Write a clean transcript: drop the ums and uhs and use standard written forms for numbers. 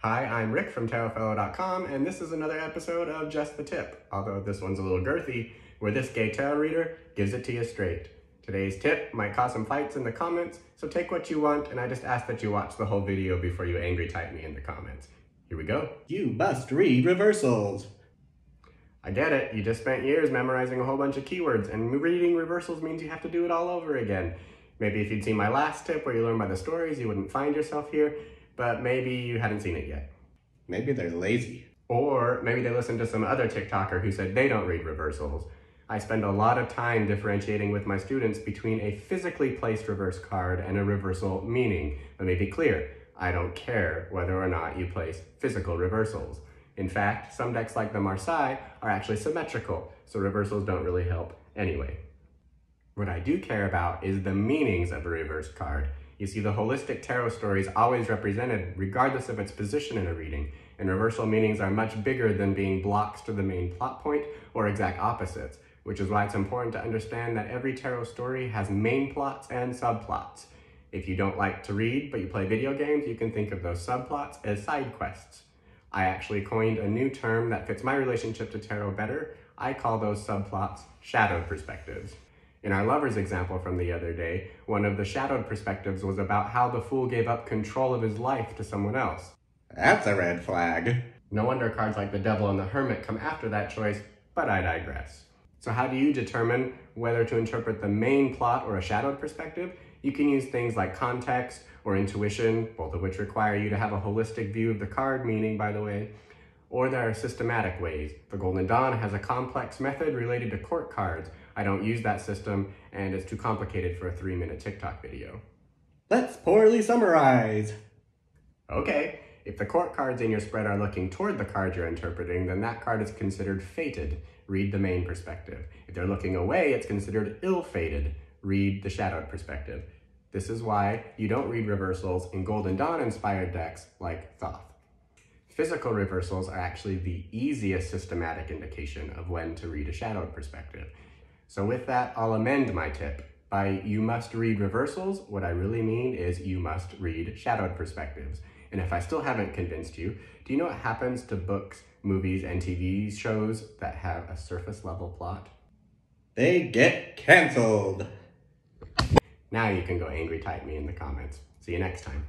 Hi, I'm Rick from tarotfellow.com, and this is another episode of Just the Tip, although this one's a little girthy, where this gay tarot reader gives it to you straight. Today's tip might cause some fights in the comments, so take what you want, and I just ask that you watch the whole video before you angry type me in the comments. Here we go. You must read reversals. I get it, you just spent years memorizing a whole bunch of keywords, and reading reversals means you have to do it all over again. Maybe if you'd seen my last tip where you learn by the stories, you wouldn't find yourself here, but maybe you hadn't seen it yet. Maybe they're lazy. Or maybe they listened to some other TikToker who said they don't read reversals. I spend a lot of time differentiating with my students between a physically placed reverse card and a reversal meaning. Let me be clear, I don't care whether or not you place physical reversals. In fact, some decks like the Marseille are actually symmetrical, so reversals don't really help anyway. What I do care about is the meanings of a reverse card. You see, the holistic tarot story is always represented regardless of its position in a reading, and reversal meanings are much bigger than being blocks to the main plot point or exact opposites, which is why it's important to understand that every tarot story has main plots and subplots. If you don't like to read, but you play video games, you can think of those subplots as side quests. I actually coined a new term that fits my relationship to tarot better. I call those subplots shadowed perspectives. In our lover's example from the other day, one of the shadowed perspectives was about how the fool gave up control of his life to someone else. That's a red flag. No wonder cards like the Devil and the Hermit come after that choice, but I digress. So how do you determine whether to interpret the main plot or a shadowed perspective? You can use things like context or intuition, both of which require you to have a holistic view of the card meaning, by the way. Or there are systematic ways. The Golden Dawn has a complex method related to court cards. I don't use that system, and it's too complicated for a 3-minute TikTok video. Let's poorly summarize. Okay, if the court cards in your spread are looking toward the card you're interpreting, then that card is considered fated. Read the main perspective. If they're looking away, it's considered ill-fated. Read the shadowed perspective. This is why you don't read reversals in Golden Dawn-inspired decks like Thoth. Physical reversals are actually the easiest systematic indication of when to read a shadowed perspective. So with that, I'll amend my tip. By you must read reversals, what I really mean is you must read shadowed perspectives. And if I still haven't convinced you, do you know what happens to books, movies, and TV shows that have a surface level plot? They get canceled. Now you can go angry type me in the comments. See you next time.